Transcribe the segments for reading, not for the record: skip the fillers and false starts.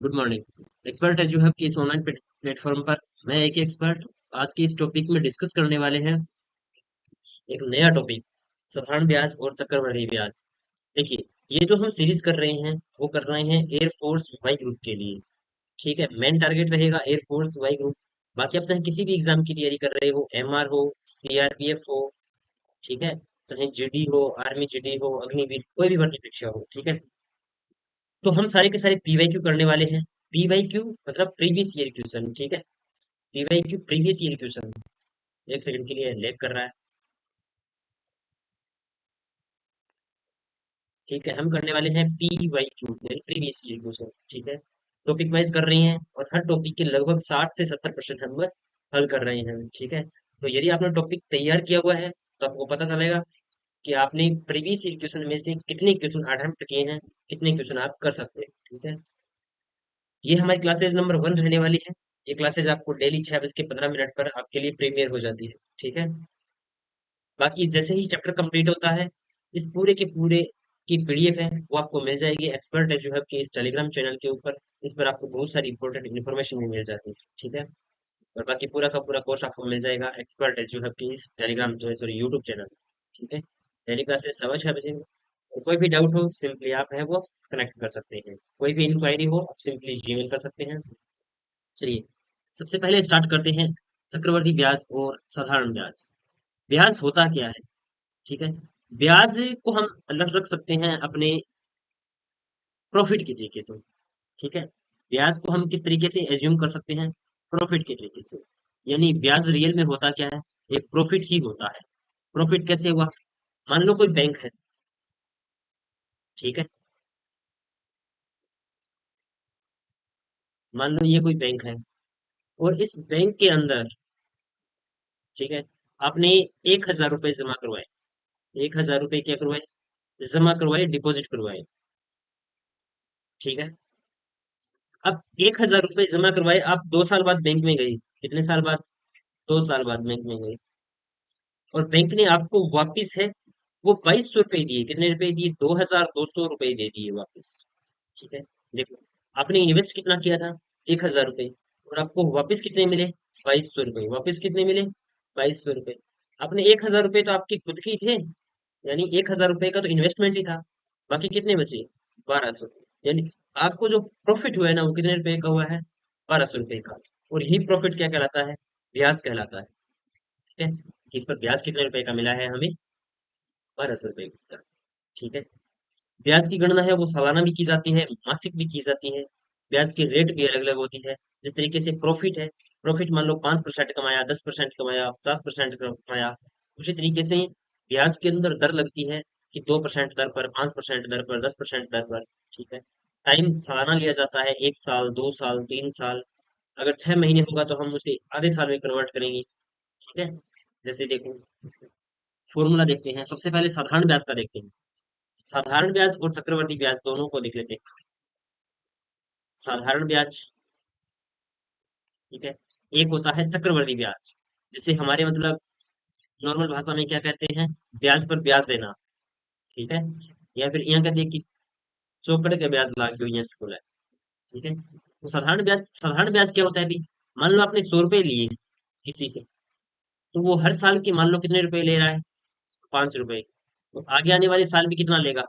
Good morning. Expert एजुहब की इस online platform पर मैं एक एक्सपर्ट आज के इस टॉपिक में डिस्कस करने वाले हैं एक नया टॉपिक, साधारण ब्याज और चक्रवृद्धि ब्याज। देखिए, ये जो हम सीरीज कर रहे हैं वो कर रहे हैं एयरफोर्स वाई ग्रुप के लिए। ठीक है, मेन टारगेट रहेगा एयरफोर्स वाई ग्रुप। बाकी आप चाहे किसी भी एग्जाम की तैयारी कर रहे हो, एमआर हो, सीआरपीएफ हो, ठीक है, चाहे जीडी हो, आर्मी जीडी हो, अग्निवीर, कोई भी भर्ती परीक्षा हो, ठीक है। तो हम सारे के सारे पीवाई क्यू करने वाले हैं। पीवाई क्यू मतलब प्रीवियस ईयर क्वेश्चन, ठीक है। P Y Q previous year question. एक सेकंड के लिए लैग कर रहा है। ठीक है, हम करने वाले हैं पीवाई क्यू यानी प्रीवियस ईयर क्वेश्चन, ठीक है। टॉपिक वाइज कर रहे हैं और हर टॉपिक के लगभग 60 से 70% हम लोग हल कर रहे हैं, ठीक है। तो यदि आपने टॉपिक तैयार किया हुआ है तो आपको पता चलेगा कि आपने प्रीवियस ईयर क्वेश्चन में से कितने क्वेश्चन अटेम्प्ट किए हैं, कितने क्वेश्चन आप कर सकते हैं, ठीक है। ये हमारी क्लासेज नंबर 1 रहने वाली है। ये क्लासेज आपको डेली 6 बज के 15 मिनट पर आपके लिए प्रीमियर हो जाती है, ठीक है। बाकी जैसे ही चैप्टर कंप्लीट होता है, इस पूरे के पूरे की पीडीएफ है वो आपको मिल जाएगी एक्सपर्ट एजुहब के इस टेलीग्राम चैनल के ऊपर। इस पर आपको बहुत सारी इंपॉर्टेंट इन्फॉर्मेशन भी मिल जाती है, ठीक है। और बाकी पूरा का पूरा कोर्स आपको मिल जाएगा एक्सपर्ट एजुहब के इस टेलीग्राम जो है सॉरी यूट्यूब चैनल, ठीक है। डेली क्लासेस 6:15 बजे। और कोई भी डाउट हो सिंपली आप है वो कनेक्ट कर सकते हैं। कोई भी इंक्वायरी हो आप सिंपली जीमेल कर सकते हैं। चलिए, सबसे पहले स्टार्ट करते हैं चक्रवर्ती ब्याज और साधारण ब्याज। ब्याज होता क्या है, ठीक है। ब्याज को हम अलग रख सकते हैं अपने प्रॉफिट के तरीके से, ठीक है। ब्याज को हम किस तरीके से एज्यूम कर सकते हैं, प्रॉफिट के तरीके से। यानी ब्याज रियल में होता क्या है, एक प्रॉफिट ही होता है। प्रॉफिट कैसे हुआ, मान लो कोई बैंक है, ठीक है। मान लो ये कोई बैंक है और इस बैंक के अंदर, ठीक है, आपने 1,000 रुपए जमा करवाए। 1,000 रुपए क्या करवाए, जमा करवाए, डिपॉजिट करवाए, ठीक है। अब 1,000 रुपए जमा करवाए, आप 2 साल बाद बैंक में गई। कितने साल बाद, 2 साल बाद बैंक में गई। और बैंक ने आपको वापिस है वो 2,200 रुपए दिए। कितने रुपए दिए, 2,200 रुपए दे दिए वापिस, ठीक है। देखो, आपने इन्वेस्ट कितना किया था, 1,000 रुपए, और आपको वापिस कितने मिले, 2,200 रुपए। वापिस कितने मिले, 2,200 रुपए। आपने 1,000 रुपए तो आपके खुद के ही थे, यानी 1,000 रुपए का तो इन्वेस्टमेंट ही था। बाकी कितने बचे, 1,200। यानी आपको जो प्रॉफिट हुआ है ना वो कितने रुपए का हुआ है, 1,200 रुपए का। और यही प्रॉफिट क्या कहलाता है, ब्याज कहलाता है, ठीक है। इस पर ब्याज कितने रुपए का मिला है हमें, 1,200 रुपए का, ठीक है। ब्याज की गणना है वो सालाना भी की जाती है, मासिक भी की जाती है। ब्याज की रेट भी अलग अलग होती है। जिस तरीके से प्रॉफिट है, प्रॉफिट मान लो 5% कमाया, 10% कमाया, 50% कमाया, उसी तरीके से ब्याज के अंदर दर लगती है कि 2% दर पर, 5% दर पर, 10% दर पर, ठीक है। टाइम सालाना लिया जाता है, 1 साल, 2 साल, 3 साल। अगर 6 महीने होगा तो हम उसे आधे साल में कन्वर्ट करेंगे, ठीक है। जैसे देखो, फॉर्मूला देखते हैं, सबसे पहले साधारण ब्याज का देखते हैं। साधारण ब्याज और चक्रवर्ती ब्याज दोनों को देख लेते हैं। साधारण ब्याज, ठीक है। एक होता है चक्रवर्ती ब्याज, जिसे हमारे मतलब नॉर्मल भाषा में क्या कहते हैं, ब्याज पर ब्याज देना, ठीक है। या फिर यहाँ कहते हैं कि चौपड़ के ब्याज लाके यहाँ से बोला है, ठीक है। तो साधारण ब्याज क्या होता है अभी, मान लो आपने 100 रुपए लिए किसी से, तो वो हर साल के मान लो कितने रुपए ले रहा है, 5 रुपए। तो आगे आने वाले साल भी कितना लेगा,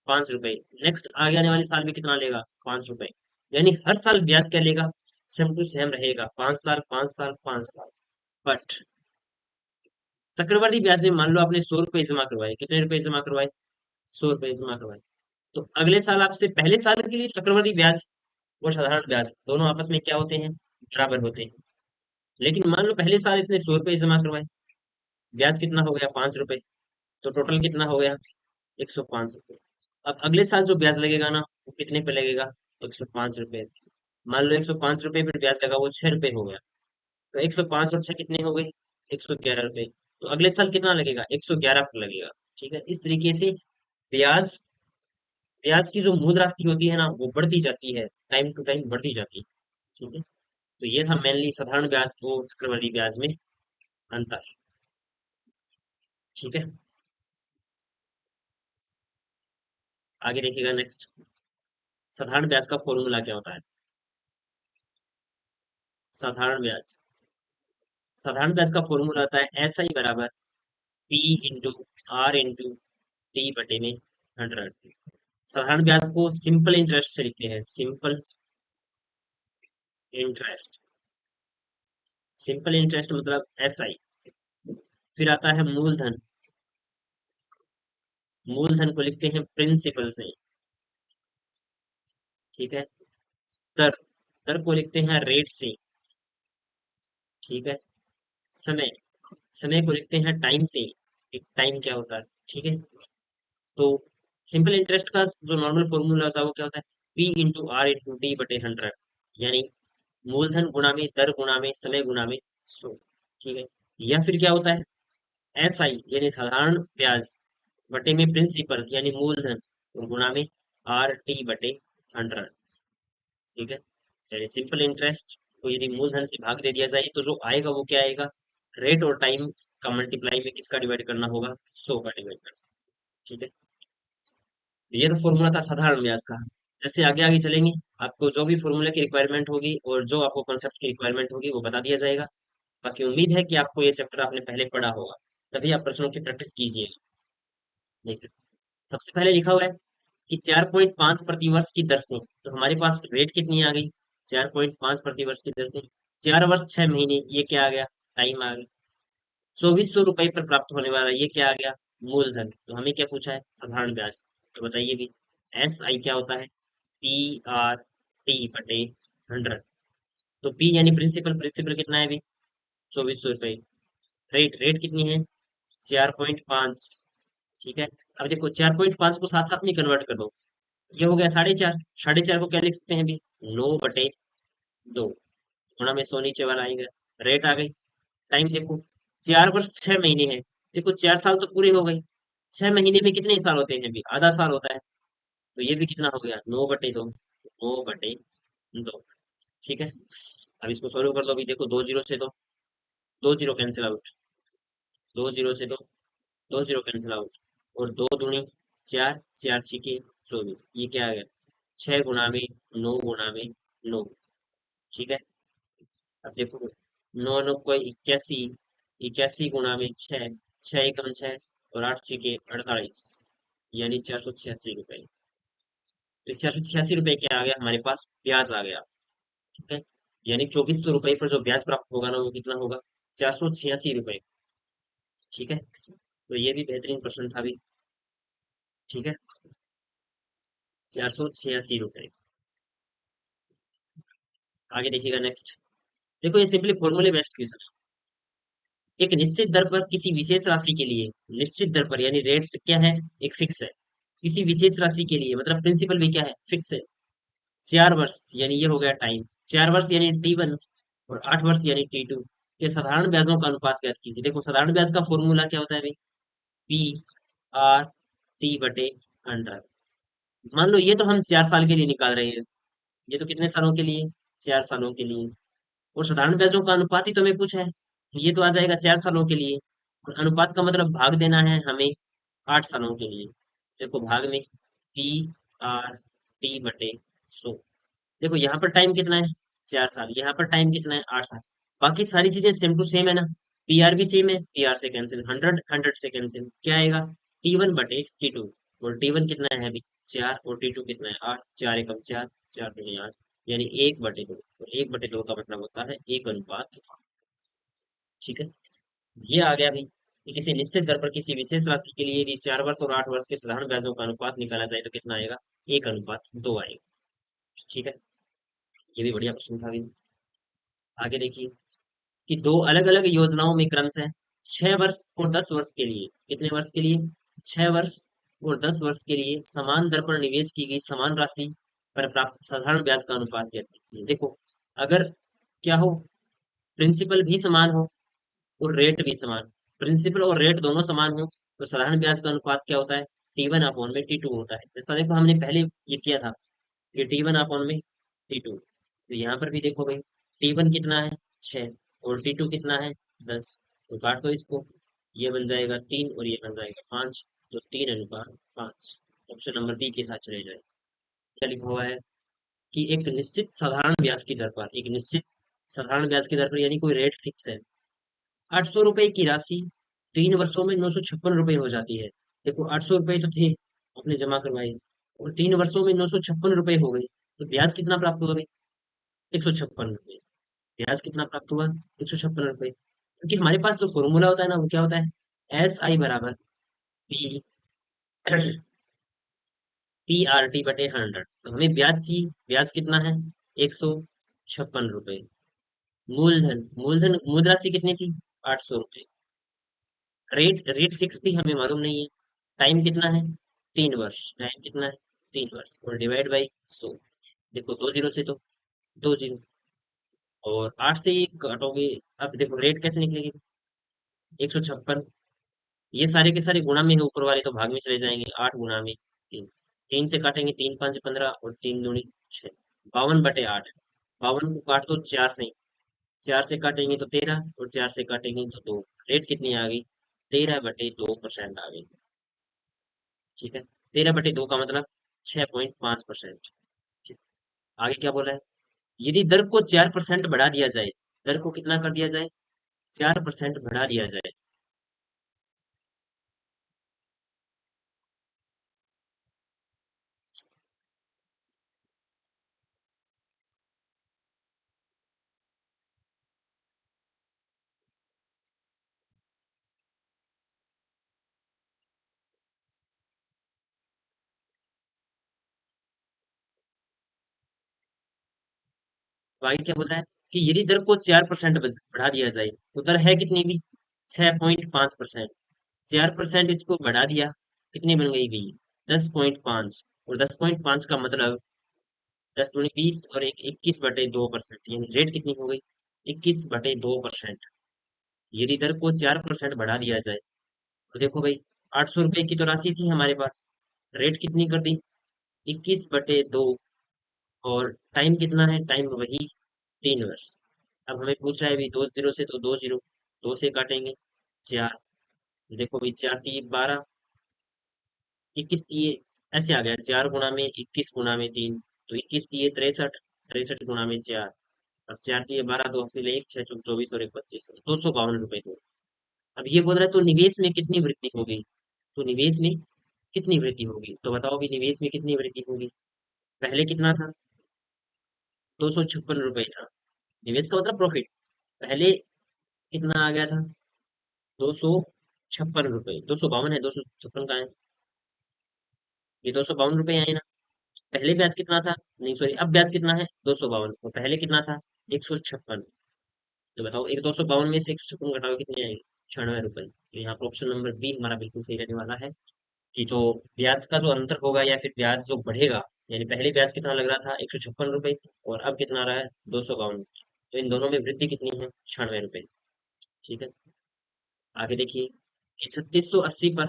5 रुपए। नेक्स्ट आगे आने वाले साल भी कितना लेगा, 5 रुपए। यानी हर साल ब्याज क्या लेगा, सेम टू सेम रहेगा, 5 साल, 5 साल, 5 साल। बट चक्रवर्ती ब्याज में मान लो आपने 100 रुपए जमा करवाए, कितने रुपए जमा करवाए, 100 रुपए जमा करवाए। तो अगले साल आपसे पहले साल के लिए चक्रवर्ती ब्याज और साधारण ब्याज दोनों आपस में क्या होते हैं, बराबर होते हैं। लेकिन मान लो पहले साल इसने 100 रुपए जमा करवाए, ब्याज कितना हो गया, 5 रुपए। तो टोटल कितना हो गया, 105 रुपए। अब अगले साल जो ब्याज लगेगा ना वो कितने पे लगेगा, 105 रुपए। मान लो 105 रुपए पर ब्याज लगा, वो 6 रुपए हो गया। तो 105 और 6 कितने हो गए, 111 रुपए। तो अगले साल कितना लगेगा, 111 पर लगेगा, ठीक है। इस तरीके से ब्याज ब्याज की जो मूल राशि होती है ना वो बढ़ती जाती है, टाइम टू टाइम बढ़ती जाती है, ठीक है। तो ये था मेनली साधारण ब्याज और चक्रवृद्धि ब्याज में अंतर, ठीक है। आगे देखिएगा नेक्स्ट, साधारण ब्याज का फॉर्मूला क्या होता है। साधारण ब्याज। साधारण ब्याज का फॉर्मूला आता है एस आई बराबर P into R into T बटे में 100। साधारण ब्याज को सिंपल इंटरेस्ट से लिखते हैं, सिंपल इंटरेस्ट। सिंपल इंटरेस्ट मतलब एस आई। फिर आता है मूलधन। मूलधन को लिखते हैं प्रिंसिपल से। ठीक है। दर, दर को लिखते हैं रेट से। ठीक है। समय, समय को लिखते हैं टाइम से। एक टाइम क्या होता है। ठीक है। तो सिंपल इंटरेस्ट का जो नॉर्मल फॉर्मूला होता है वो क्या होता है, P into R into T बटे 100। यानी मूलधन गुणा में दर गुणा में समय गुणा में 100। ठीक है। या फिर क्या होता है, एस आई यानी साधारण ब्याज बटे में प्रिंसिपल यानी मूलधन और गुणा में आर टी बटे 100। ठीक है। यानी सिंपल इंटरेस्ट को यदि मूलधन से भाग दे दिया जाए तो जो आएगा वो क्या आएगा, रेट और टाइम का मल्टीप्लाई में किसका डिवाइड करना होगा, 100 का डिवाइड करना। ठीक है। ये तो फॉर्मूला था साधारण ब्याज का। जैसे आगे आगे चलेंगे, आपको जो भी फॉर्मूला की रिक्वायरमेंट होगी और जो आपको कॉन्सेप्ट की रिक्वायरमेंट होगी वो बता दिया जाएगा। बाकी उम्मीद है कि आपको ये चैप्टर आपने पहले पढ़ा होगा, तभी आप प्रश्नों की प्रैक्टिस कीजिए। देखिए, सबसे पहले लिखा हुआ है कि 4.5 प्रतिवर्ष की दर से, तो हमारे पास रेट कितनी आ गई, 4.5 प्रतिवर्ष की दर से 4 वर्ष 6 महीने, ये क्या आ गया, टाइम आ गया। 2400 रुपए पर प्राप्त होने वाला ये क्या आ गया, मूलधन। तो हमें क्या पूछा है, साधारण ब्याज। तो बताइए भी, एस आई क्या होता है, पी आर टी बटे 100। तो पी यानी प्रिंसिपल, प्रिंसिपल कितना है अभी, 2400 रुपए। रेट, रेट कितनी है, 4.5। ठीक है। अब देखो 4.5 को साथ साथ में कन्वर्ट कर दो, ये हो गया 4.5। 4.5 को क्या लिख सकते हैं अभी, 9/2। गुणा में 100 नीचे वाला आएगा। रेट आ गई। टाइम देखो, 4 वर्ष 6 महीने है। देखो 4 साल तो पूरे हो गए, 6 महीने में कितने साल होते हैं, अभी आधा साल होता है। तो ये भी कितना हो गया, 9/2। 9/2। ठीक है। अब इसको सॉल्व कर दो, अभी देखो दो जीरो से दो जीरो कैंसिल आउट। दो जीरो से दो जीरो कैंसिल आउट। और दो दूनी चार, चार छिके 24, ये क्या आ गया, 6 गुणा में 9 गुणा में 9। ठीक है। अब देखो, 9 9 को 81, 81 गुणा में 6, 6 एकम 6 और 8 छिके 48, यानी 486 रुपए। तो 486 रुपए क्या आ गया हमारे पास, ब्याज आ गया। ठीक है। यानी 2400 रुपए पर जो ब्याज प्राप्त होगा ना वो कितना होगा, 486 रुपए। ठीक है। तो ये भी बेहतरीन प्रश्न था अभी। ठीक है। 486 रुपए। आगे देखिएगा नेक्स्ट। देखो ये सिंपली फॉर्मूले बेस्ड क्वेश्चन है। एक निश्चित दर पर किसी विशेष राशि के लिए, निश्चित दर पर यानी रेट क्या है, एक फिक्स है। किसी विशेष राशि के लिए मतलब प्रिंसिपल भी क्या है, फिक्स है। 4 वर्ष यानी ये हो गया टाइम, 4 वर्ष यानी T1 और 8 वर्ष यानी T2 के साधारण ब्याजों का अनुपात ज्ञात कीजिए। देखो साधारण ब्याज का फॉर्मूला क्या होता है भाई, पी आर टी बटे 100। मान लो ये तो हम 4 साल के लिए निकाल रहे हैं, ये तो कितने सालों के लिए, 4 सालों के लिए। और साधारण ब्याजों का अनुपात ही तो हमें पूछा है, तो ये तो आ जाएगा 4 सालों के लिए। और अनुपात का मतलब भाग देना है हमें 8 सालों के लिए। देखो भाग में पी आर टी बटे 100। देखो यहाँ पर टाइम कितना है, 4 साल, यहाँ पर टाइम कितना है, 8 साल। बाकी सारी चीजें सेम टू सेम है ना, पी आर भी सेम है, पी आर से कैंसिल, 100 100 से कैंसिल, क्या आएगा, T1/T2। और T1 कितना है अभी, 4, और T2 कितना है, 8, 4 एकम 4, 4 दूनी 8, यानी 1/2। और 1/2 का मतलब होता है 1 अनुपात। ठीक है। ये आ गया भाई कि किसी निश्चित दर पर किसी विशेष राशि के लिए यदि 4 वर्ष और 8 वर्ष के साधारण ब्याजों का अनुपात निकाला जाए तो कितना आएगा, 1/2 आएगा। ठीक है। ये भी बढ़िया प्रश्न था भाई। आगे देखिए कि दो अलग अलग योजनाओं में क्रमशः 6 वर्ष और 10 वर्ष के लिए, कितने वर्ष के लिए, 6 वर्ष और 10 वर्ष के लिए समान दर पर निवेश की गई समान राशि पर प्राप्त साधारण ब्याज का अनुपात ज्ञात कीजिए। देखो अगर क्या हो, प्रिंसिपल भी समान हो और रेट भी समान, प्रिंसिपल और रेट दोनों समान हो, तो साधारण ब्याज का अनुपात क्या होता है, T1/T2 होता है। जैसा देखो हमने पहले ये किया था, ये T1/T2। तो यहाँ पर भी देखो भाई, T1 कितना है, 6, और T2 कितना है, 10। तो काट दो इसको, ये बन जाएगा 3 और ये बन जाएगा 5। तो 3/5। ऑप्शन नंबर बी के साथ चले जाए। क्या लिखा हुआ है कि एक निश्चित साधारण ब्याज की दर पर, एक निश्चित साधारण ब्याज की दर पर, यानी कोई रेट फिक्स है। 800 रुपए की राशि 3 वर्षों में 956 रुपए हो जाती है। देखो 800 रुपए तो थे, आपने जमा करवाए, और 3 वर्षों में 956 रुपए हो गई, तो ब्याज कितना प्राप्त हुआ भाई? 156 रुपए। ब्याज कितना प्राप्त हुआ? 156 रुपए। क्योंकि हमारे पास जो फॉर्मूला होता है ना, वो क्या होता है? SI बराबर पी PRT/100। तो हमें ब्याज चाहिए, ब्याज कितना है? 156 रुपए। मूलधन, मुद्राशी कितनी थी? 800 रुपए। रेट रेट फिक्स थी, हमें मालूम नहीं है। टाइम कितना है? 3 वर्ष। टाइम कितना है? 3 वर्ष, और डिवाइड बाई 100। देखो 2 जीरो से तो 2 जीरो, और 8 से एक घटाओगे। अब देखो रेट कैसे निकलेगी? 156। ये सारे के सारे गुणा में है, ऊपर वाले तो भाग में चले जाएंगे। 8 गुणा में 3, 3 से काटेंगे, 3 5 15, और 3 दूनी 6। 52/8। 52 को काट दो 4 से, 4 से काटेंगे तो 13, और 4 से काटेंगे तो 2। रेट कितनी आ गई? 13/2% आ गई। ठीक है, 13/2 का मतलब 6.5%। आगे क्या बोला है? यदि दर को 4% बढ़ा दिया जाए, दर को कितना कर दिया जाए? 4% बढ़ा दिया जाए। तो आगे क्या बोल रहा है? कि यदि दर को 4% बढ़ा दिया जाए, तो दर है कितनी भी? 6.5%। 4% इसको बढ़ा दिया, कितनी बन गई भी? 10.5। और 10.5 का मतलब 10 दूनी 20, और एक 21/2%, यानी रेट कितनी हो गई? 21/2%। यदि दर को 4% बढ़ा दिया जाए, तो देखो भाई, 800 रुपए की तो राशि थी हमारे पास, रेट कितनी कर दी? 21/2। और टाइम कितना है? टाइम वही 3 वर्ष। अब हमें पूछ रहा है भी 2 जीरो से तो 2 जीरो, 2 से काटेंगे 4। देखो भाई, 4 × 3 = 12, 21 × 3 ऐसे आ गया, 4 गुणा में 21 गुणा में 3, तो 21 × 3 = 63, 63 गुणा में 4। अब 4 × 3 = 12, 2 हासिल 1, 6 × 4 = 24, और 1 25, 252 रुपए को। अब ये बोल रहा है तो निवेश में कितनी वृद्धि होगी? तो निवेश में कितनी वृद्धि होगी, तो बताओ भी निवेश में कितनी वृद्धि होगी? पहले कितना था? 256 रुपए था। निवेश का मतलब प्रॉफिट। पहले कितना आ गया था? 256 रुपए। 252 है, 256 का है। ये 252 रुपए आए ना। पहले ब्याज कितना था? नहीं सॉरी, अब ब्याज कितना है? 252, और पहले कितना था? 156। तो बताओ, एक 252 में से 156 घटाओ, कितने आएंगे? 96 रुपए। तो यहाँ पर ऑप्शन नंबर बी हमारा बिल्कुल सही रहने वाला है, कि जो ब्याज का जो अंतर होगा, या फिर ब्याज जो बढ़ेगा, यानी पहले ब्याज कितना लग रहा था? 156 रुपए, और अब कितना रहा है? 252। तो इन दोनों में वृद्धि कितनी है? 96 रुपए। ठीक है, आगे देखिए कि 3680 पर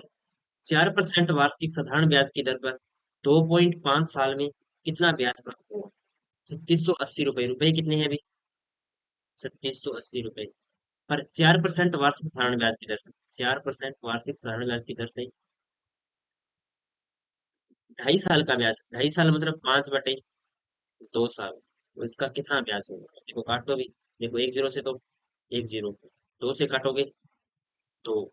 4% वार्षिक साधारण ब्याज की दर पर 2.5 साल में कितना ब्याज प्राप्त होगा? 3680 रुपए। रुपए कितने हैं अभी? 3680 रुपए पर 4% वार्षिक साधारण ब्याज की दर से, 4% वार्षिक साधारण ब्याज की दर से 2.5 साल का ब्याज। 2.5 साल मतलब 5/2 साल। तो इसका कितना ब्याज होगा? देखो काट दो भी। देखो 1 जीरो से तो 1 जीरो, 2 से काटोगे तो,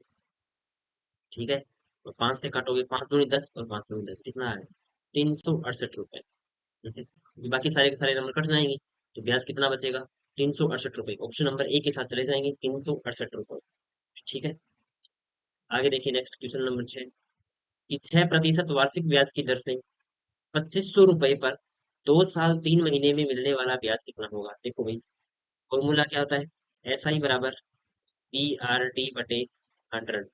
ठीक है, और 5 से काटोगे, 5 दूनी 10, और 5 दूनी 10 कितना है? 368 रुपए। ठीक है, बाकी सारे के सारे नंबर कट जाएंगे, तो ब्याज कितना बचेगा? 368 रुपए। ऑप्शन नंबर ए के साथ चले जाएंगे, 368 रुपए। ठीक है, आगे देखिए नेक्स्ट क्वेश्चन नंबर 6, कि 6% वार्षिक ब्याज की दर से 2500 रुपए पर 2 साल 3 महीने में मिलने वाला ब्याज कितना होगा? देखो भाई, फॉर्मूला क्या होता है? SI बराबर PRT/100।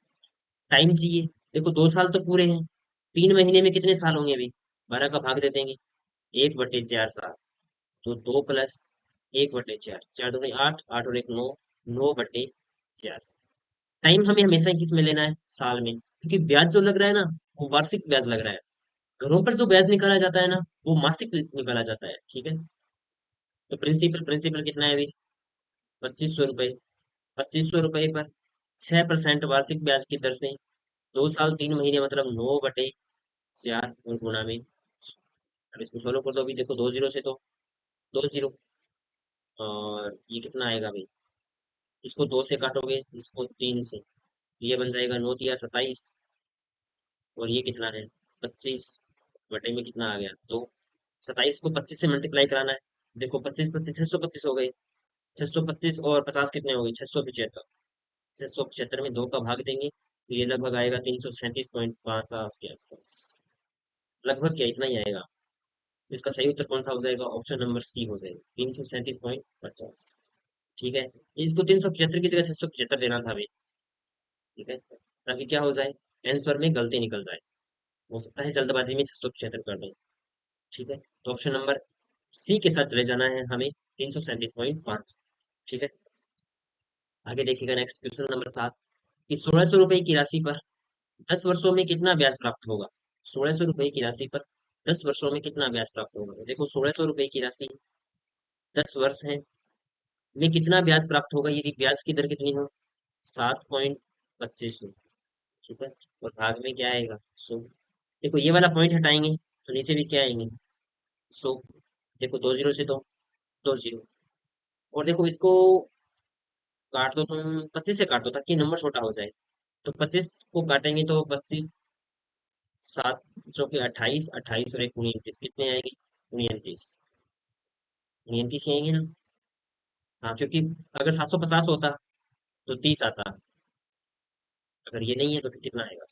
टाइम चाहिए। देखो 2 साल तो पूरे हैं, 3 महीने में कितने साल होंगे अभी? 12 का भाग दे देंगे, 1/4 साल। तो 2 + 1/4, 4 दूनी 8, 8 और 1 9, 9/4। टाइम हमें हमेशा ही किस में लेना है? साल में, क्योंकि ब्याज जो लग रहा है ना, वो वार्षिक ब्याज लग रहा है। घरों पर जो ब्याज निकाला जाता है ना, वो मासिक निकाला जाता है। ठीक है, तो प्रिंसिपल प्रिंसिपल कितना है अभी? 2500 रुपए। 2500 रुपए पर 6% वार्षिक ब्याज की दर से 2 साल 3 महीने मतलब 9/4, और गुणा में। अब इसको सोल्व कर दो अभी। देखो 2 जीरो से तो 2 जीरो, और ये कितना आएगा भाई, इसको 2 से काटोगे, इसको 3 से, ये बन जाएगा 9 तिया 27। और ये कितना है, 25 बटे में कितना आ गया, तो 27 को 25 से मल्टीप्लाई कराना है। देखो 25 25 625 हो गए, 625 और 50 कितने हो गए, 675। 675 में 2 का भाग देंगे तो ये लगभग आएगा 337.50 के आसपास। लगभग क्या, इतना ही आएगा। इसका सही उत्तर कौन सा हो जाएगा, ऑप्शन नंबर सी हो जाएगा, 337.50। ठीक है, इसको 375 की जगह 675 देना था अभी। ठीक है, ताकि क्या हो जाए, आंसर में गलती निकल जाए। हो सकता है जल्दबाजी में 675 कर दें। ठीक है, तो ऑप्शन नंबर सी के साथ चले जाना है हमें, 337.5। ठीक है, आगे देखिएगा नेक्स्ट क्वेश्चन नंबर 7, कि 1600 रुपए की राशि पर 10 वर्षों में कितना ब्याज प्राप्त होगा। 1600 रुपए की राशि पर 10 वर्षों में कितना ब्याज प्राप्त होगा। देखो 1600 रुपए की राशि, 10 वर्ष है, में कितना ब्याज प्राप्त होगा, यदि ब्याज की दर कितनी हो, 7.25। ठीक है, और भाग में क्या आएगा, 100। देखो ये वाला पॉइंट हटाएंगे तो नीचे भी क्या आएंगे, 100। देखो 2 जीरो से तो 2 जीरो, और देखो इसको काट दो तुम, 25 से काट दो ताकि नंबर छोटा हो जाए। तो 25 को काटेंगे तो 25, 7 चौके 28, 28 और एक 29, कितने आएंगे, 29। 29 ही आएंगे ना। हाँ, क्योंकि अगर 750 होता तो 30 आता, अगर ये नहीं है तो फिर कितना आएगा,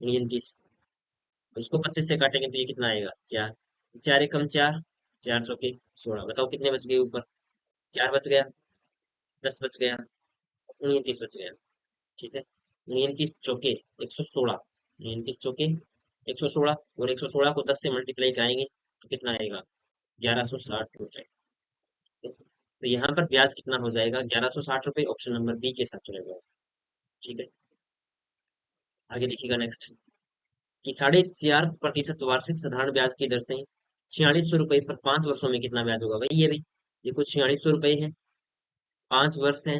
29। उसको 25 से काटेंगे तो ये कितना आएगा, 4। 4 एकम 4, 4 चौके 16, बताओ कितने बच गए ऊपर, 4 बच गया, 10 बच गया, 29 बच गया। ठीक है, 29 चौके 116, 29 चौके 116, और 116 को 10 से मल्टीप्लाई कराएंगे तो कितना आएगा, 1160 रुपए। तो यहाँ पर ब्याज कितना हो जाएगा, 1160 रुपए, ऑप्शन नंबर बी के साथ चलेगा। ठीक है, आगे देखिएगा नेक्स्ट, कि 4.5% वार्षिक साधारण ब्याज की दर से 4600 रुपए पर 5 वर्षों में कितना ब्याज होगा। वही है भाई, ये कुछ 4600 रुपए है, 5 वर्ष है,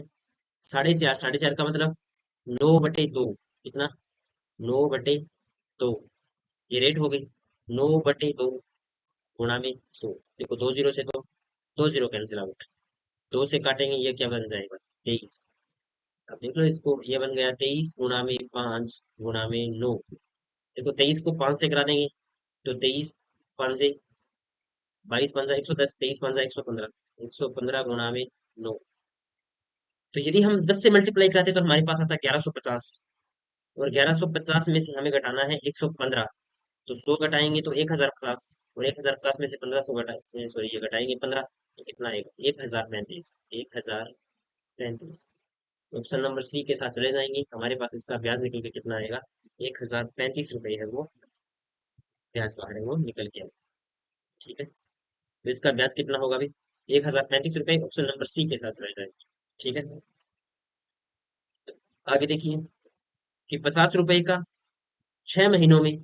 4.5, 4.5 का मतलब 9/2, कितना, 9/2, ये रेट हो गई, 9/2 गुणा में 100। देखो 2 जीरो से तो 2 जीरो कैंसिल आउट, 2 से काटेंगे ये क्या बन जाएगा, 23। अब देख लो इसको, ये बन गया 23 गुणा में 5 गुणा में 9। देखो 23 को 5 से करा देंगे तो 23 5 22 पंजा 110, 23 पंजा 115, 115 गुणा में 9। तो यदि हम 10 से मल्टीप्लाई कराते तो हमारे पास आता 1150, और 1150 में से हमें घटाना है 115। तो 100 घटाएंगे तो 1050, और 1050 में से 1500 घटाए, सॉरी ये घटाएंगे 15, तो कितना आएगा, 1035, 1035। ऑप्शन नंबर सी के साथ चले जाएंगे, हमारे पास इसका ब्याज निकल के कितना आएगा, 1035 रुपए है वो ब्याज, बाहर है वो निकल के आएगा। ठीक है, तो इसका ब्याज कितना होगा अभी, 1035 रुपए, ऑप्शन नंबर सी के साथ चले जाएंगे। ठीक है, आगे देखिए, कि 50 रुपए का 6 महीनों में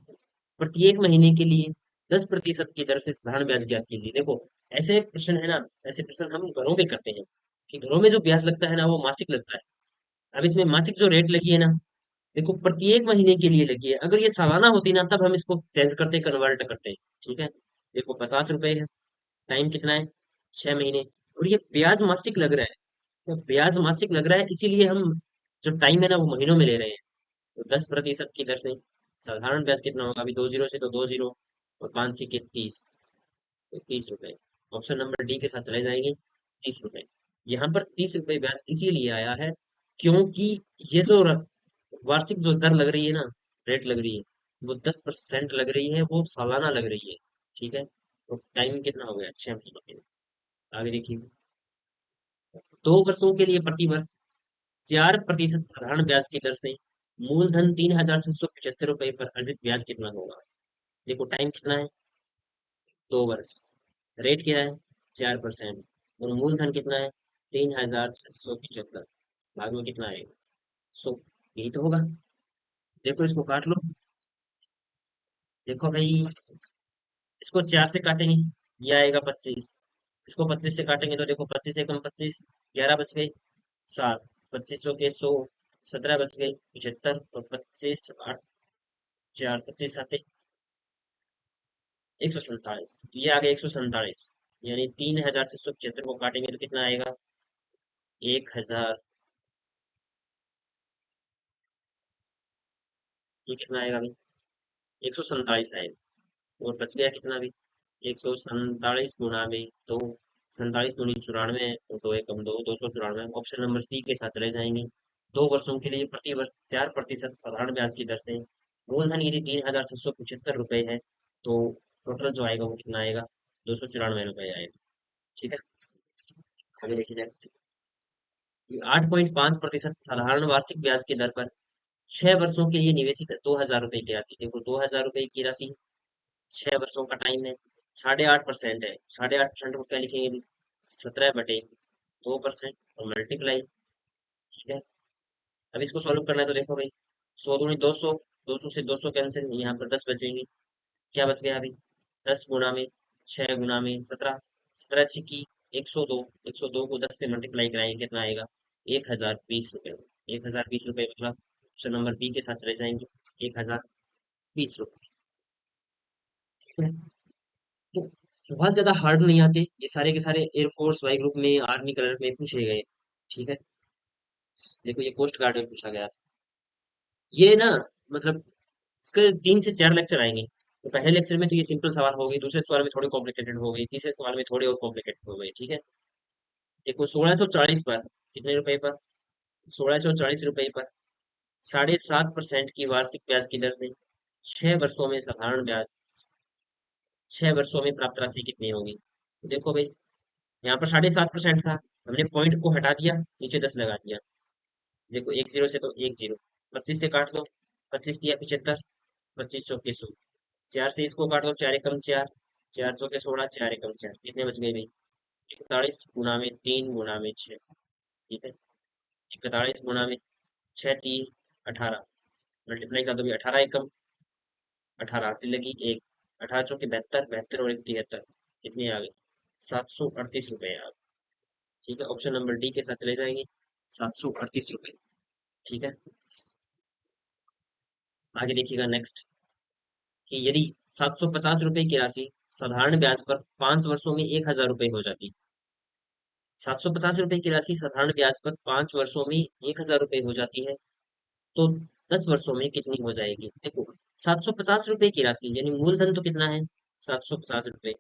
प्रत्येक महीने के लिए 10% की दर से साधारण ब्याज ज्ञात कीजिए। देखो ऐसे प्रश्न है ना, ऐसे प्रश्न हम घरों में करते हैं, कि घरों में जो ब्याज लगता है ना वो मासिक लगता है। अब इसमें मासिक जो रेट लगी है ना, देखो प्रत्येक महीने के लिए लगी है, अगर ये सालाना होती ना तब हम इसको चेंज करते, कन्वर्ट करते। ठीक है, देखो 50 रुपए है, टाइम कितना है, 6 महीने, और ये ब्याज मासिक लग रहा है, तो ब्याज मासिक लग रहा है इसीलिए हम जो टाइम है ना वो महीनों में ले रहे हैं। तो 10% की दर से साधारण ब्याज कितना होगा, अभी 2 जीरो से तो 2 जीरो, और 5 से 30, तो 30 रुपए, ऑप्शन नंबर डी के साथ चले जाएंगे, 30 रुपए। यहाँ पर 30 रुपए ब्याज इसीलिए आया है क्योंकि ये जो वार्षिक जो दर लग रही है ना, रेट लग रही है, वो 10% लग रही है, वो सालाना लग रही है। ठीक है, तो टाइम कितना हो गया, 6 महीने के लिए। आगे देखिए, 2 वर्षों के लिए प्रति वर्ष 4% साधारण ब्याज की दर से मूलधन 3675 रुपए पर अर्जित ब्याज कितना होगा। देखो टाइम कितना है, 2 वर्ष, रेट क्या है, 4%, और मूलधन कितना है, 3675, भाग में कितना आएगा, 100। यही तो होगा, देखो इसको काट लो। देखो भाई, इसको 4 से काटेंगे, ये आएगा 25। इसको 25 से काटेंगे तो देखो 25 एकम 25, 11 बच गए, 7, 25 चौके 100, 17 बच गए 75, और 25 8 4, 25 7 147, ये आ गया 147। यानी 3675 को काटेंगे तो कितना आएगा? 1000। ये कितना आएगा अभी? 147 आएगा। और बच गया कितना भी? 147 गुना में दो। 47 दूनी 94, और दो एकम दो, 294। ऑप्शन नंबर सी के साथ चले जाएंगे। 2 वर्षों के लिए प्रति वर्ष 4% साधारण ब्याज की दर से मूलधन यदि 3675 रुपए है, तो टोटल जो आएगा वो कितना आएगा? 294 रुपए आएगा। ठीक है, आगे देखिए next। 8.5% साधारण वार्षिक ब्याज की दर पर 6 वर्षों के लिए निवेशित 2000 रुपए की राशि। देखो 2000 रुपए की राशि, 6 वर्षों का टाइम है, 8.5% है। 8.5% को क्या लिखेंगे? 17/2%, और मल्टीप्लाई। ठीक है, अब इसको सॉल्व करना है तो देखो भाई, 100 दूनी 200, 200 से 200 कैंसिल, यहाँ पर 10 बचेंगे। क्या बच गया अभी? 10 गुना में 6 गुना में 17, 17 छिकी 102। 102 को 10 से मल्टीप्लाई कराएंगे, कितना आएगा? 1020 रुपये। 1020 रुपये मतलब ऑप्शन नंबर बी के साथ चले जाएंगे। 1020 रुपये। ठीक है, तो बहुत ज्यादा हार्ड नहीं आते ये सारे के सारे, एयरफोर्स वाई ग्रुप में, आर्मी कलर में पूछे गए। ठीक है, देखो ये कोस्ट गार्ड में पूछा गया। ये ना, मतलब इसके 3 से 4 लेक्चर आएंगे। तो पहले लेक्चर में तो ये सिंपल सवाल हो गई, दूसरे सवाल में थोड़ी कॉम्प्लिकेटेड हो गई, तीसरे सवाल में थोड़े और कॉम्प्लिकेटेड हो गए। ठीक है, देखो 1640 पर कितने रुपए पर? 1640 रुपए पर 7.5% की वार्षिक ब्याज की दर से 6 वर्षों में साधारण ब्याज, 6 वर्षों में प्राप्त राशि कितनी होगी? तो देखो भाई, यहाँ पर 7.5% था, हमने पॉइंट को हटा दिया, नीचे 10 लगा दिया। देखो 10 से तो 10, 25 से काट दो, 25 या 75, 25 चौके 100, 4 से इसको काट दो, 4 एकम 4, 4 चौके 16, 4 एकम 4, कितने बच गए भाई? 41 गुना में 3 गुना में 6। ठीक है, 41 गुना में 6 3 18, मल्टीप्लाई कर दो भी, 18 एकम 18 से लगी एक, 18 चौके 72, 72 और एक 73, कितने आ गए? 738 रुपए आ गए। ठीक है, ऑप्शन नंबर डी के साथ चले जाएंगे, 738 रुपए। ठीक है, आगे देखिएगा नेक्स्ट, कि यदि 750 रुपए की राशि साधारण ब्याज पर 5 वर्षों में 1000 रुपए हो जाती। 750 रुपए की राशि साधारण ब्याज पर 5 वर्षों में 1000 रुपए हो जाती है, तो 10 वर्षों में कितनी हो जाएगी? देखो 750 रुपए की राशि यानी मूलधन तो कितना है? 750 रुपए।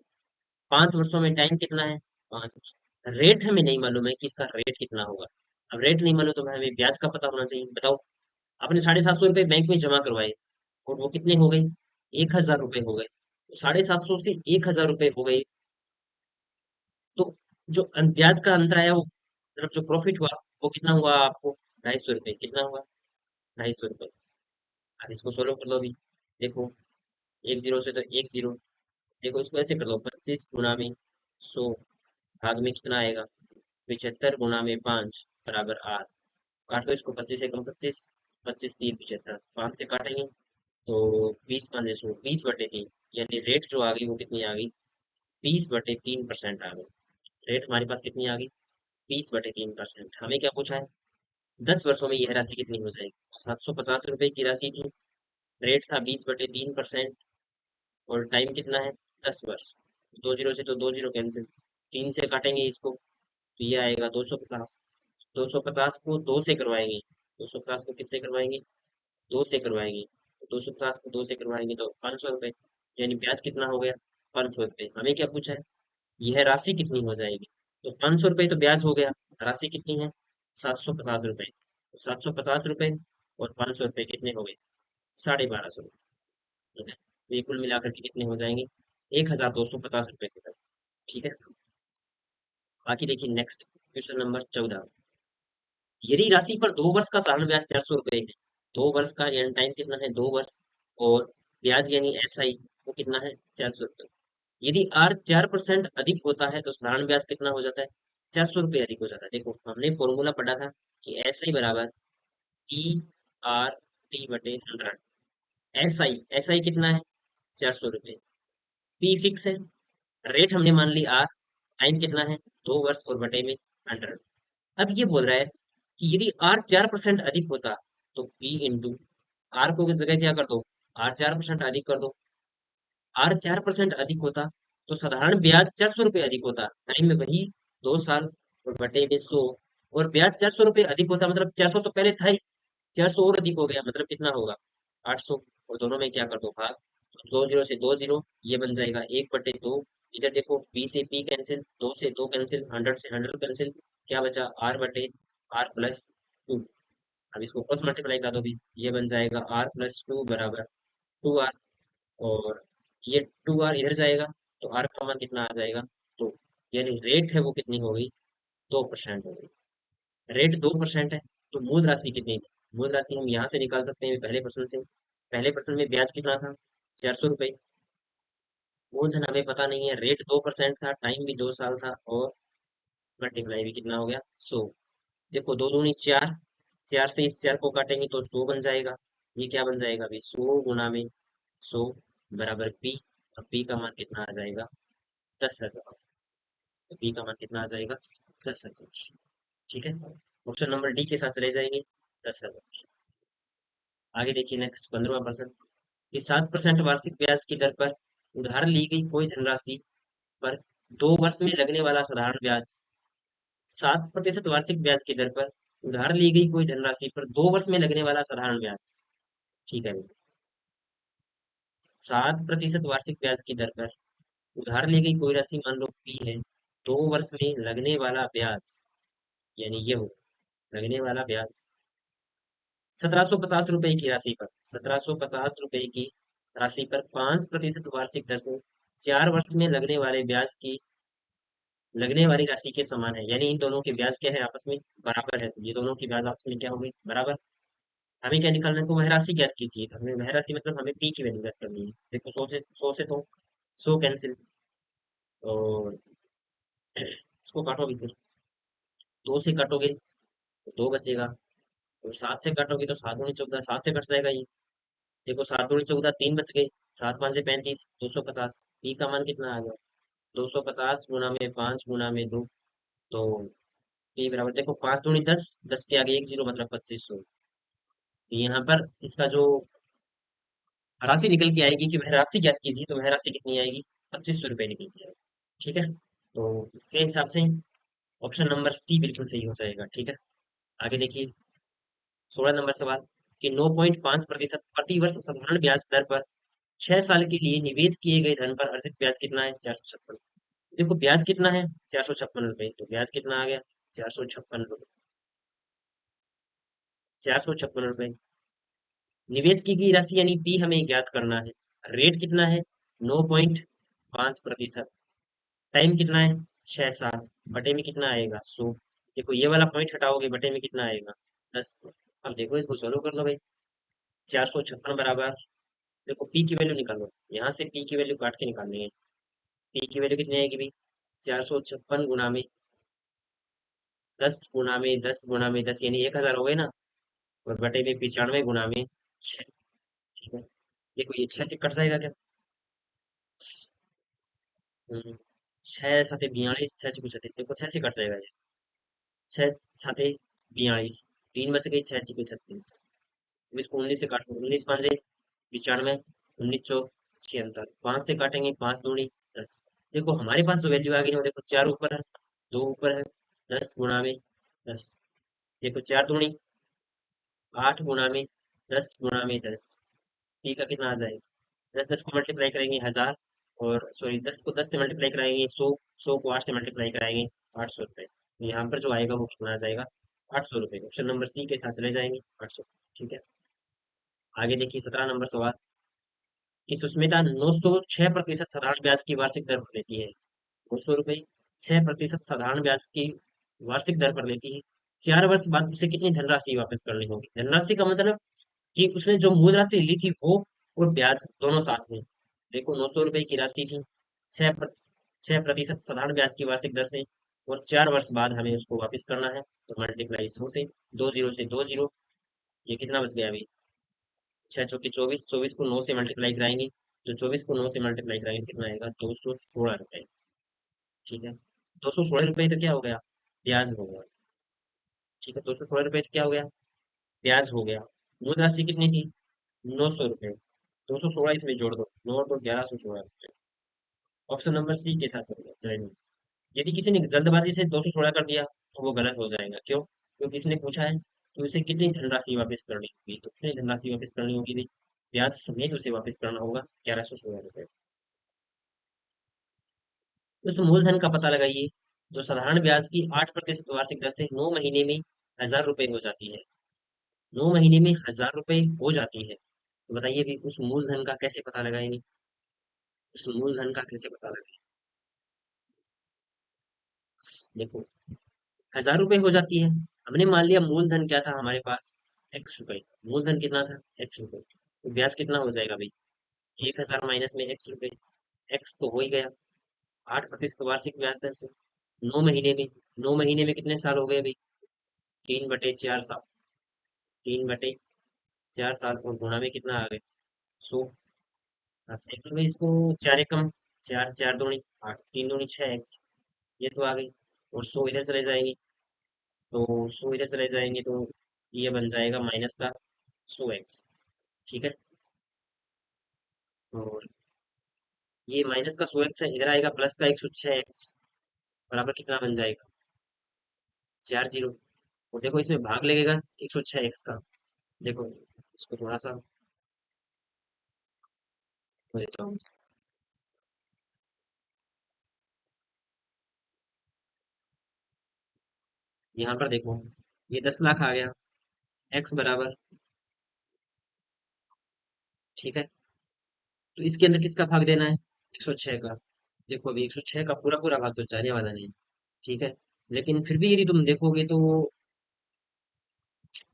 5 वर्षों में टाइम कितना है? 5 वर्ष। रेट हमें नहीं मालूम है कि इसका रेट कितना होगा। अब रेट नहीं मालूम तो हमें ब्याज का पता होना चाहिए। बताओ, आपने 750 रुपए बैंक में जमा करवाए, और वो कितने हो गए? 1000 रुपए हो गए। 750 से 1000 रुपए हो गए, तो जो ब्याज का अंतर आया, वो मतलब जो प्रॉफिट हुआ, वो कितना हुआ आपको? 250 रुपए। कितना हुआ? 250 रुपए। अब इसको सोल्व कर लो अभी। देखो 10 से तो 10, देखो इसको ऐसे कर लो, 25 गुना में 100 भाग में कितना आएगा? 75 गुना में 5 बराबर 8। काटो इसको, 25 एकम 25, 25 3 75, 5 से काटेंगे तो 20 5 100, 20/3, यानी रेट जो आ गई वो कितनी आ गई? 20/3% आ गई। रेट हमारे पास कितनी आ गई? 20/3%। हमें क्या पूछा है? 10 वर्षों में यह राशि कितनी हो जाएगी? 750 रुपए की राशि थी, रेट था 20/3%, और टाइम कितना है? 10 वर्ष। 2 जीरो से तो 2 जीरो कैंसिल, 3 से काटेंगे इसको तो ये आएगा 250। 250 को 2 से करवाएंगे, 250 को किससे करवाएंगे? 2 से करवाएंगे। 250 को 2 से करवाएंगे तो 500 रुपए, यानी ब्याज कितना हो गया? 500 रुपए। हमें क्या पूछा है? यह राशि कितनी हो जाएगी? तो 500 रुपए तो ब्याज हो गया, राशि कितनी है? 750 रुपए। 750 रुपए और 500 रुपए कितने हो गए? 1250 रुपए। ठीक है, तो ये कुल मिलाकर के कितने हो जाएंगे? 1250 रुपए के तक। ठीक है, बाकी देखिए नेक्स्ट क्वेश्चन नंबर 14। यदि राशि पर 2 वर्ष का साधारण ब्याज 400 रुपए है, 2 वर्ष का यानी टाइम कितना है? 2 वर्ष, और ब्याज यानी SI वो कितना है? 400 रुपए। यदि R 4% अधिक होता है तो साधारण ब्याज कितना हो जाता है? 400 रुपए अधिक हो जाता है। देखो हमने फॉर्मूला पढ़ा था कि SI बराबर PRT/100। SI कितना है? 400 रुपए। P फिक्स है, रेट हमने मान ली R, टाइम कितना है? 2 वर्ष, और बटे में 100। अब ये बोल रहा है कि यदि R 4% अधिक होता, तो P इंटू R को की जगह क्या कर दो? R 4% अधिक कर दो। R 4% अधिक होता तो साधारण ब्याज 400 रुपये अधिक होता, टाइम में वही 2 साल, और बटे में 100, और ब्याज 400 रुपये अधिक होता, मतलब 400 तो पहले था ही, 400 और अधिक हो गया, मतलब कितना होगा, 800। और दोनों में क्या कर दो भाग, तो 2 जीरो से 2 जीरो, ये बन जाएगा 1/2। इधर देखो, पी से पी कैंसिल, 2 से 2 कैंसिल, 100 से 100 कैंसिल, क्या बचा, R/R+2। अब इसको क्रॉस मल्टीप्लाई कर दो भी, ये बन जाएगा R+2 बराबर 2R। और ये 2R इधर जाएगा, तो R का मान कितना आ जाएगा, तो यानी रेट है वो कितनी हो गई, 2% हो गई। रेट 2% है, तो मूल राशि कितनी थी, मूल राशि हम यहाँ से निकाल सकते हैं पहले प्रश्न से। पहले प्रश्न में ब्याज कितना था, 400 रुपये। मूलधन हमें पता नहीं है, रेट 2% था, टाइम भी 2 साल था, और मल्टीप्लाई भी कितना हो गया, 100। देखो, दो दूनी चार, चार से इस 4 को काटेंगे तो 100 बन जाएगा। ये क्या बन जाएगा अभी, 100 गुना में 100 बराबर पी। अब पी का मान कितना आ जाएगा, 10,000। तो पी का मान कितना आ जाएगा, 10,000। ठीक है, ऑप्शन नंबर डी के साथ चले जाएंगे, 10,000। आगे देखिए, नेक्स्ट 15वां प्रश्न, कि 7% वार्षिक ब्याज की दर पर उधार ली गई कोई धनराशि पर 2 वर्ष में लगने वाला साधारण ब्याज। 7% वार्षिक ब्याज की दर पर उधार ली गई कोई धनराशि पर 2 वर्ष में लगने वाला साधारण ब्याज। ठीक है, 7% वार्षिक ब्याज की दर पर उधार ली गई कोई राशि, मान लो पी है, 2 वर्ष में लगने वाला ब्याज, यानी ये हो लगने वाला ब्याज 1750 रुपए की राशि पर, 1750 रुपए की राशि पर 5% वार्षिक दर से 4 वर्ष में लगने वाले ब्याज की लगने वाली राशि के समान है, यानी इन दोनों के ब्याज क्या है, आपस में बराबर है, तो ये दोनों की ब्याज आपस में क्या होंगे, बराबर। हमें क्या निकालना है, तो वह राशि ज्ञात कीजिए, तो हमें वह राशि मतलब हमें पी की वैल्यू ज्ञात करनी है। देखो, 100 से तो 100 कैंसिल, और इसको काटोगे फिर, 2 से काटोगे तो 2 बचेगा, और 7 से काटोगे तो 7 दूनी 14, 7 से कट जाएगा ये। देखो, 7 दूनी 14, 3 बच गए, 7 5 से 35, 250। पी का मान कितना आ गया, 250 गुना में 5 गुना में 2, तो पी बराबर, देखो 5 दूनी 10, 10 के आगे 1 जीरो, मतलब 2500। तो यहाँ पर इसका जो राशि निकल के आएगी, कि वह राशि ज्ञात कीजिए, तो वह राशि कितनी आएगी, 2500 रुपये निकल के आएगी। ठीक है, तो इसके हिसाब से ऑप्शन नंबर सी बिल्कुल सही हो जाएगा। ठीक है, आगे देखिए, 16 नंबर सवाल, कि 9.5% प्रति वर्ष साधारण ब्याज दर पर 6 साल के लिए निवेश किए गए धन पर अर्जित ब्याज कितना है, 456। देखो, ब्याज कितना है, 456 रुपये, तो ब्याज कितना आ गया, 456 रुपये, 456 रुपये। निवेश की गई राशि यानी पी हमें ज्ञात करना है। रेट कितना है, 9.5%। टाइम कितना है, 6 साल, बटे में कितना आएगा, 100। देखो, ये वाला पॉइंट हटाओगे, बटे में कितना आएगा, 10। अब देखो, इसको सोल्व कर लो भाई, 456 बराबर, देखो पी की वैल्यू निकालो, यहाँ से पी की वैल्यू काट के निकालनी है। पी की वैल्यू कितनी आएगी भाई, 456 गुना में 10 यानी 1,000 हो गए ना, और बटे में 95 गुना में 6। ठीक है, देखो ये 6 से कट जाएगा क्या, 6 7 42, 6 6 36, देखो 6 से कट जाएगा ये, 6 7 42, 3 बच गई, 6 6 36। अब इसको 19 से काटो, 19 5 95, 19 चौक 76, 5 से काटेंगे, 5 दूनी 10। देखो, हमारे पास जो वैल्यू आ गई वो, देखो 4 ऊपर है, 2 ऊपर है, 10 गुना में 10। देखो, 4 दूनी 8 गुना में 10 गुना में 10, पी का कितना आ जाएगा, 10 10 को मल्टीप्लाई करेंगे 1000, और सॉरी 10 को 10 से मल्टीप्लाई कराएंगे 100, 100 को 8 से मल्टीप्लाई कराएंगे 800 रुपये। तो यहाँ पर जो आएगा वो कितना आ जाएगा, 800 रुपये। ऑप्शन नंबर सी के साथ चले जाएंगे, 800। ठीक है, आगे देखिए, 17 नंबर सवाल, कि सुष्मिता 906% साधारण ब्याज की वार्षिक दर पर लेती है, 200 रुपये, 6% साधारण ब्याज की वार्षिक दर पर लेती है। 4 वर्ष बाद उसे कितनी धनराशि वापस करनी होगी, धनराशि का मतलब कि उसने जो मूल राशि ली थी वो, और ब्याज दोनों साथ में। देखो, 900 रुपये की राशि थी, 6% साधारण ब्याज की वार्षिक दर से, और 4 वर्ष बाद हमें उसको वापस करना है, तो मल्टीप्लाई 100 से, 2 जीरो, ये कितना बच गया अभी, 6 चौके 24, 24 को 9 से मल्टीप्लाई कराएंगे, तो 24 को 9 से मल्टीप्लाई कराएंगे कितना आएगा, 216 रुपये। ठीक है, 216 रुपये तो क्या हो गया, ब्याज हो गया। ठीक है, 216 रुपये तो क्या हो गया, ब्याज हो गया। मूल राशि कितनी थी, 900 रुपये, 216 इसमें जोड़ दो, 9 तो 1116 रुपये। ऑप्शन नंबर सी के साथ चलेंगे। यदि किसी ने जल्दबाजी से 200 सोलह कर दिया तो वो गलत हो जाएगा। क्यों? क्योंकि इसने पूछा है कि उसे कितनी धनराशि वापस करनी होगी, तो कितनी धनराशि वापस करनी होगी भी, ब्याज समेत उसे वापस करना होगा 1116 रुपये। उस मूलधन का पता लगाइए जो साधारण ब्याज की 8% वार्षिक दर से 9 महीने में 1000 रुपये हो जाती है। 9 महीने में 1000 रुपये हो जाती है, तो बताइए भी उस मूलधन का कैसे पता लगाएंगे? उस मूलधन का कैसे पता लगाएंगे? देखो, 1000 रुपये हो जाती है। हमने मान लिया मूलधन क्या था हमारे पास, x रुपए। मूलधन कितना था? x रुपए। तो ब्याज कितना हो जाएगा भाई? 1000 माइनस में x रुपए। x तो हो ही गया। 8% वार्षिक ब्याज दर से 9 महीने में। 9 महीने में कितने साल हो गए भाई? 3/4 साल। 3/4 साल और गुणा में कितना आ गए? 100। आप देख लो भाई इसको। चार एकम चार, चार दूनी आठ, तीन दूनी छह x, ये तो आ गई। और 100 इधर चले जाएंगे, तो 100 इधर चले जाएंगे तो ये बन जाएगा माइनस का 100x। ठीक है। और ये माइनस का 100x है, इधर आएगा प्लस का 106x, बराबर कितना बन जाएगा? 4 जीरो। और देखो इसमें भाग लगेगा 106x का। देखो इसको थोड़ा सा हो देता हूँ। यहाँ पर देखो, ये 10 लाख आ गया, x बराबर। ठीक है। तो इसके अंदर किसका भाग देना है? 106 का। देखो अभी 106 का पूरा पूरा भाग तो जाने वाला नहीं। ठीक है। लेकिन फिर भी यदि तुम देखोगे तो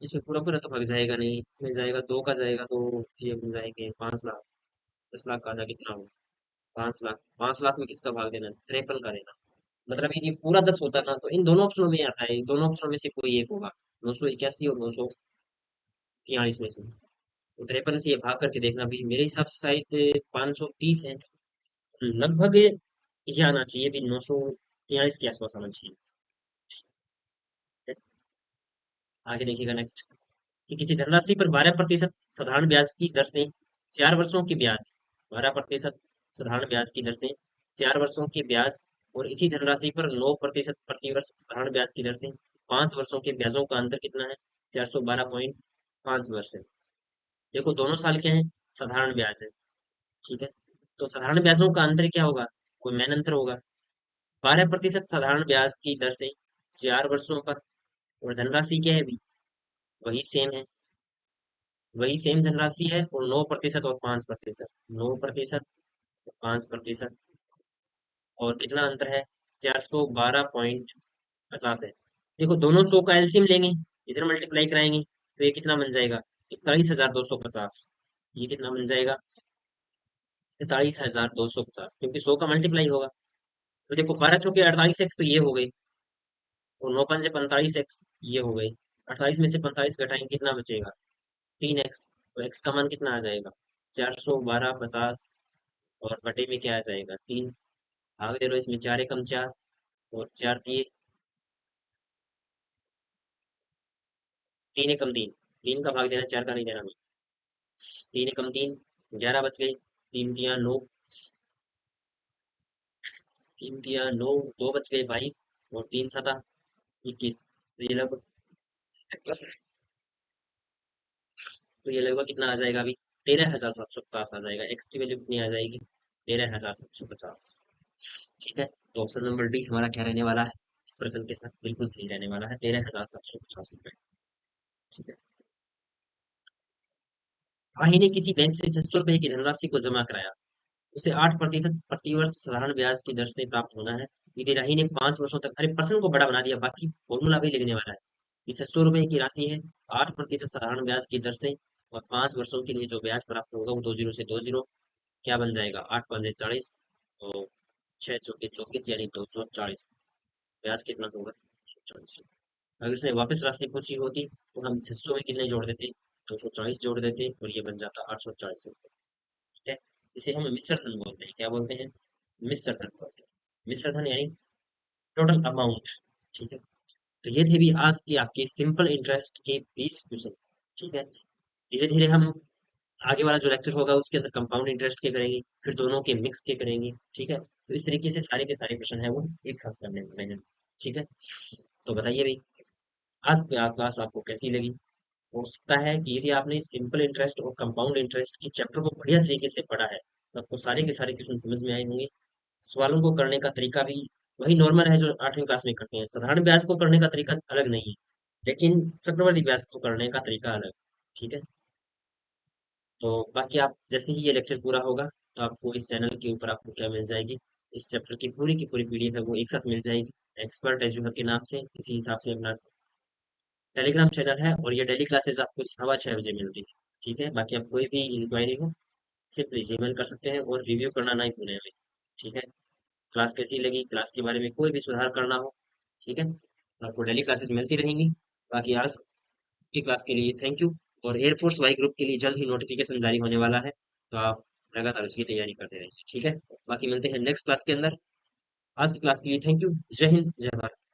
इसमें पूरा पूरा तो भाग जाएगा नहीं, इसमें जाएगा दो का जाएगा, तो ये बन जाएंगे 5 लाख। 10 लाख का आधा कितना होगा? 5 लाख। 5 लाख में किसका भाग देना है? 53 का देना। मतलब ये पूरा 10 होता ना, तो इन दोनों ऑप्शनों में आता है, इन दोनों ऑप्शनों में से कोई एक होगा। 981 और 943 में से। तो 53 से ये भाग करके देखना भी, मेरे हिसाब से शायद 530 है लगभग। ये आना चाहिए भी, 943 के आसपास आना चाहिए। आगे देखिएगा नेक्स्ट, कि किसी धनराशि पर 12% साधारण ब्याज की दर से 4 वर्षों के ब्याज, 12% साधारण ब्याज की दर से 4 वर्षों के ब्याज, और इसी धनराशि पर 9% प्रतिवर्ष साधारण ब्याज की दर से 5 वर्षों के ब्याजों का अंतर कितना है? 412.5 वर्ष है। देखो दोनों साल के हैं, साधारण ब्याज है। ठीक है। तो साधारण ब्याजों का अंतर क्या होगा? कोई मैन अंतर होगा। 12% साधारण ब्याज की दर से 4 वर्षों पर, और धनराशि क्या है भी? वही सेम है। वही सेम धनराशि है, और 9% और 5%। 9% और 5%। और कितना अंतर है? 412.50 है। देखो दोनों सौ का एलसीएम लेंगे, इधर मल्टीप्लाई कराएंगे, तो ये कितना बन जाएगा? 41,250। ये कितना बन जाएगा? 43,250, क्योंकि 100 का मल्टीप्लाई होगा। तो देखो 12 चौके 48x, तो ये हो गई। और 9 पंजे 45x, ये हो गई। 48 में से 45 घटाएंगे, कितना बचेगा? 3x। तो x का मान कितना आ जाएगा? 412.50। और बटे में क्या आ जाएगा? 3। भाग दे लो इसमें, 4 एकम 4, और 4 दिए, 3 एकम 3। 3 का भाग देना, 4 का नहीं देना। 3 एकम 3, 11 बच गई। 3 तिया 9, 3 तिया 9, 2 बच गए 22, और 3 सता 21। तो ये लगभग, तो ये लगभग कितना आ जाएगा अभी? 13,750 आ जाएगा। एक्स की वैल्यू कितनी आ जाएगी? 13,750। ठीक है। तो ऑप्शन नंबर डी हमारा क्या रहने वाला है? इस प्रश्न के साथ बिल्कुल सही रहने वाला है, 13,750 रुपए। ठीक है। भाई ने किसी बैंक से 600 रुपए की धनराशि को जमा कराया। उसे 8% प्रतिवर्ष साधारण ब्याज की दर से प्राप्त होना है। यदि राही ने 5 वर्षों तक, अरे प्रश्न को बड़ा बना दिया, बाकी फॉर्मूला भी लिखने वाला है। ये 600 रुपए की राशि है, 8% साधारण ब्याज की दर से, और 5 वर्षों के लिए जो ब्याज प्राप्त होगा वो 2 जीरो से 2 जीरो, क्या बन जाएगा? 8 पंजे 40, और 6 चौके 24, यानी 240। ब्याज कितना होगा? 240। अगर उसने वापस राशि पूछी होती तो हम 600 में कितने जोड़ देते? 240 जोड़ देते, और ये बन जाता 840 रुपये। ठीक है। इसे हम मिश्र धन बोलते हैं। क्या बोलते हैं? मिश्र धन बोलते हैं। मिश्र धन यानी टोटल अमाउंट। ठीक है। तो ये थे भी आज की आपके सिंपल इंटरेस्ट के 20 क्वेश्चन। ठीक है। धीरे धीरे हम आगे वाला जो लेक्चर होगा उसके अंदर कंपाउंड इंटरेस्ट के करेंगे, फिर दोनों के मिक्स के करेंगे। ठीक है, तो इस तरीके से सारे के सारे क्वेश्चन है वो एक साथ करने वाले हैं। ठीक है, तो बताइए भाई, आज की आप क्लास आपको कैसी लगी? हो सकता है कि यदि आपने सिंपल इंटरेस्ट और कंपाउंड इंटरेस्ट के चैप्टर को बढ़िया तरीके से पढ़ा है तो आपको सारे के सारे क्वेश्चन समझ में आए होंगे। सवालों को करने का तरीका भी वही नॉर्मल है जो 8वीं क्लास में करते हैं। साधारण ब्याज को करने का तरीका अलग नहीं है, लेकिन चक्रवर्ती ब्याज को करने का तरीका अलग। ठीक है, तो बाकी आप जैसे ही ये लेक्चर पूरा होगा तो आपको इस चैनल के ऊपर आपको क्या मिल जाएगी, इस चैप्टर की पूरी पीडीएफ है वो एक साथ मिल जाएगी। एक्सपर्ट एजुहर के नाम से इसी हिसाब से अपना टेलीग्राम चैनल है, और ये डेली क्लासेस आपको 6:15 बजे मिलती है। ठीक है, बाकी आप कोई भी इंक्वायरी हो सिर्फ ईमेल कर सकते हैं, और रिव्यू करना ना ही भूलें हमें। ठीक है, क्लास कैसी लगी, क्लास के बारे में कोई भी सुधार करना हो, ठीक है, आपको डेली क्लासेस मिलती रहेंगी। बाकी आज की क्लास के लिए थैंक यू। और एयरफोर्स वाई ग्रुप के लिए जल्द ही नोटिफिकेशन जारी होने वाला है, तो आप लगातार उसकी तैयारी करते रहिए। ठीक है, बाकी मिलते हैं नेक्स्ट क्लास के अंदर। आज की क्लास के लिए थैंक यू। जय हिंद, जय भारत।